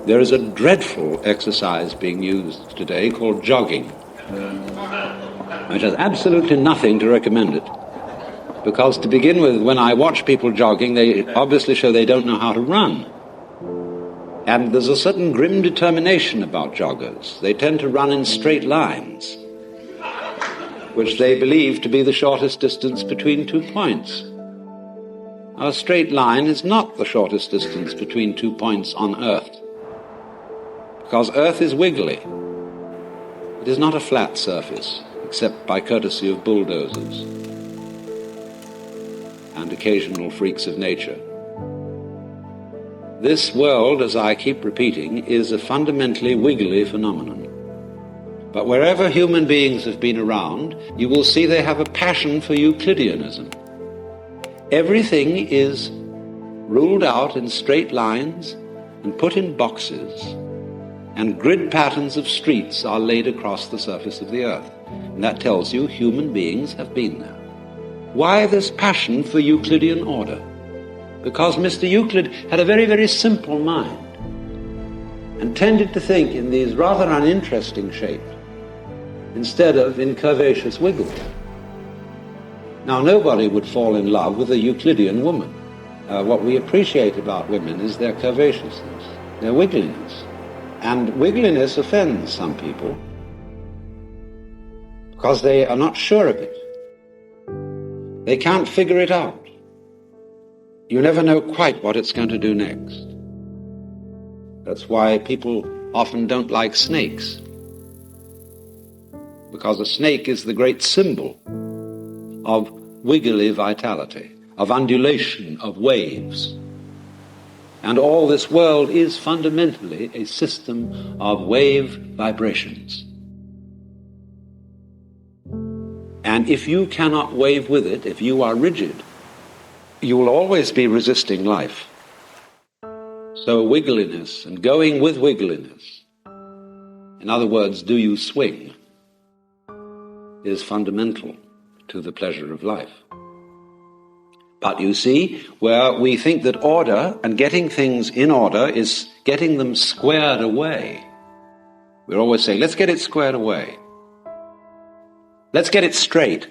There is a dreadful exercise being used today called jogging, which has absolutely nothing to recommend it. Because to begin with, when I watch people jogging, they obviously show they don't know how to run. And there's a certain grim determination about joggers. They tend to run in straight lines, which they believe to be the shortest distance between 2 points. A straight line is not the shortest distance between 2 points on Earth, because Earth is wiggly. It is not a flat surface, except by courtesy of bulldozers and occasional freaks of nature. This world, as I keep repeating, is a fundamentally wiggly phenomenon. But wherever human beings have been around, you will see they have a passion for Euclideanism. Everything is ruled out in straight lines and put in boxes, and grid patterns of streets are laid across the surface of the earth. And that tells you human beings have been there. Why this passion for Euclidean order? Because Mr. Euclid had a very, very simple mind and tended to think in these rather uninteresting shapes instead of in curvaceous wiggles. Now, nobody would fall in love with a Euclidean woman. What we appreciate about women is their curvaceousness, their wiggliness. And wiggliness offends some people because they are not sure of it. They can't figure it out. You never know quite what it's going to do next. That's why people often don't like snakes, because a snake is the great symbol of wiggly vitality, of undulation, of waves. And all this world is fundamentally a system of wave vibrations. And if you cannot wave with it, if you are rigid, you will always be resisting life. So wiggliness and going with wiggliness, in other words, do you swing, is fundamental to the pleasure of life. But you see, where we think that order and getting things in order is getting them squared away, we're always saying, let's get it squared away. Let's get it straight.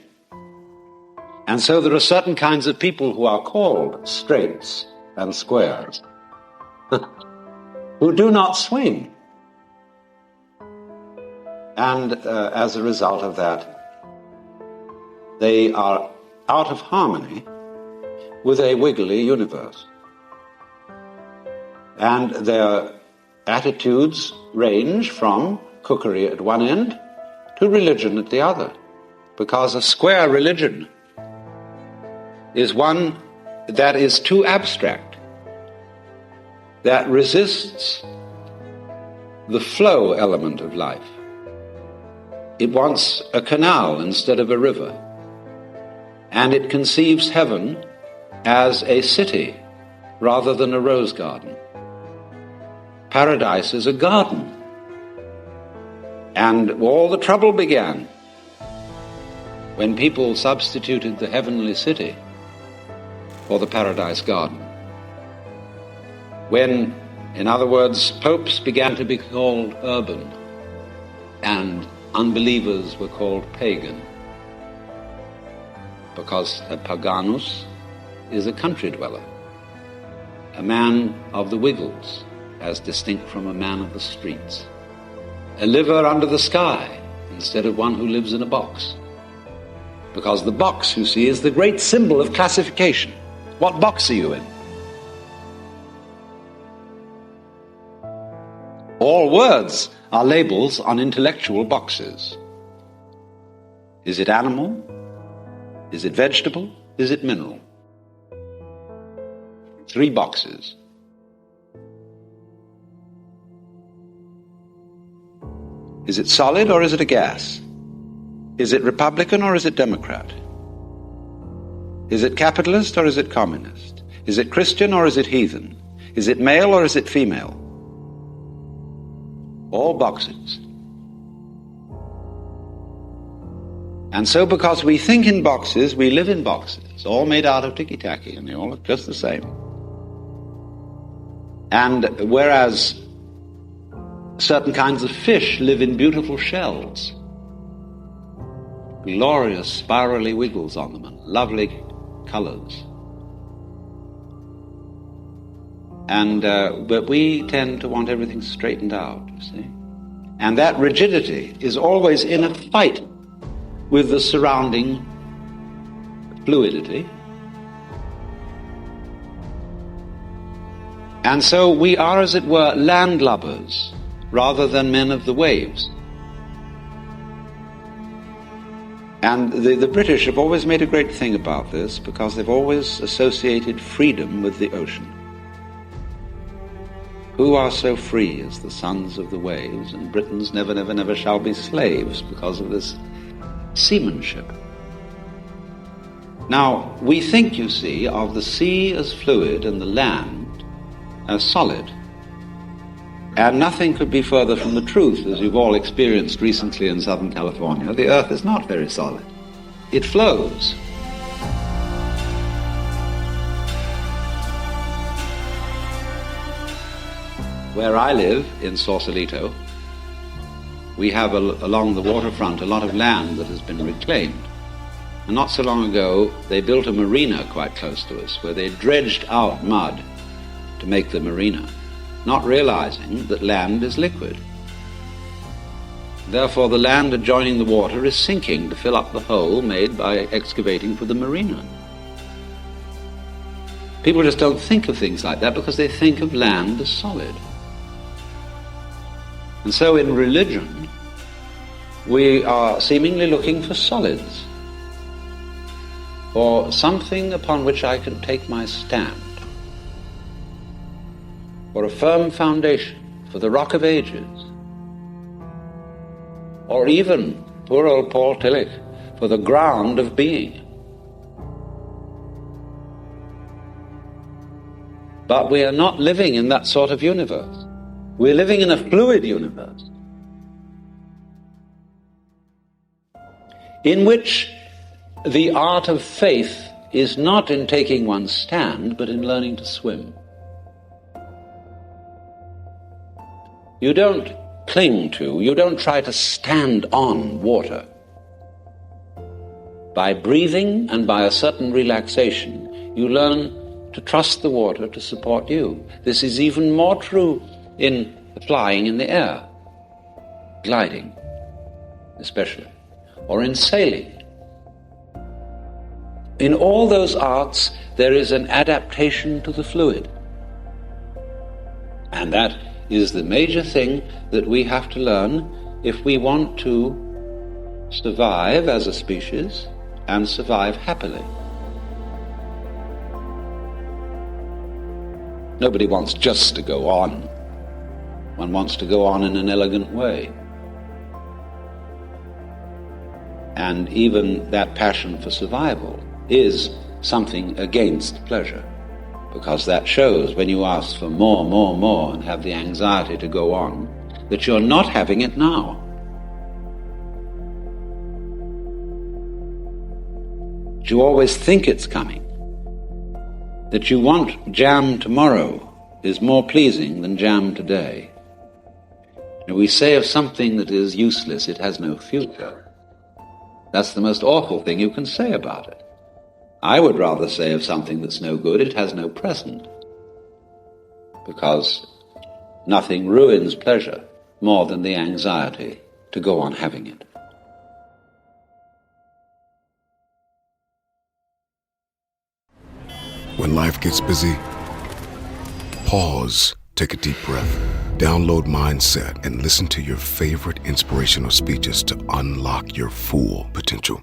And so there are certain kinds of people who are called straights and squares who do not swing. And as a result of that, they are out of harmony with a wiggly universe. And their attitudes range from cookery at one end to religion at the other, because a square religion is one that is too abstract, that resists the flow element of life. It wants a canal instead of a river. And it conceives heaven as a city rather than a rose garden. Paradise is a garden. And all the trouble began when people substituted the heavenly city for the paradise garden. When, in other words, popes began to be called urban and unbelievers were called pagan, because a paganus is a country dweller, a man of the wiggles, as distinct from a man of the streets, a liver under the sky instead of one who lives in a box. Because the box, you see, is the great symbol of classification. What box are you in? All words are labels on intellectual boxes. Is it animal? Is it vegetable? Is it mineral? 3 boxes. Is it solid or is it a gas? Is it Republican or is it Democrat? Is it capitalist or is it communist? Is it Christian or is it heathen? Is it male or is it female? All boxes. And so because we think in boxes, we live in boxes, all made out of ticky-tacky, and they all look just the same. And whereas Certain kinds of fish live in beautiful shells. Glorious spirally wiggles on them and lovely colors. But we tend to want everything straightened out, you see. And that rigidity is always in a fight with the surrounding fluidity. And so we are, as it were, landlubbers rather than men of the waves. And the British have always made a great thing about this because they've always associated freedom with the ocean. Who are so free as the sons of the waves, and Britons never, never, never shall be slaves because of this seamanship. Now, we think, you see, of the sea as fluid and the land as solid. And nothing could be further from the truth, as you've all experienced recently in Southern California. The earth is not very solid. It flows. Where I live, in Sausalito, we have along the waterfront a lot of land that has been reclaimed. And not so long ago, they built a marina quite close to us, where they dredged out mud to make the marina, not realizing that land is liquid. Therefore, the land adjoining the water is sinking to fill up the hole made by excavating for the marina. People just don't think of things like that because they think of land as solid. And so in religion, we are seemingly looking for solids, for something upon which I can take my stand, for a firm foundation, for the rock of ages, or even, poor old Paul Tillich, for the ground of being. But we are not living in that sort of universe. We're living in a fluid universe in which the art of faith is not in taking one's stand, but in learning to swim. You don't cling to, you don't try to stand on water. By breathing and by a certain relaxation, you learn to trust the water to support you. This is even more true in flying in the air, gliding especially, or in sailing. In all those arts, there is an adaptation to the fluid. And that is the major thing that we have to learn if we want to survive as a species and survive happily. Nobody wants just to go on. One wants to go on in an elegant way. And even that passion for survival is something against pleasure, because that shows when you ask for more, more, more and have the anxiety to go on, that you're not having it now. That you always think it's coming. That you want jam tomorrow is more pleasing than jam today. And we say of something that is useless, it has no future. That's the most awful thing you can say about it. I would rather say of something that's no good, it has no present. Because nothing ruins pleasure more than the anxiety to go on having it. When life gets busy, pause, take a deep breath, download Mindset, and listen to your favorite inspirational speeches to unlock your full potential.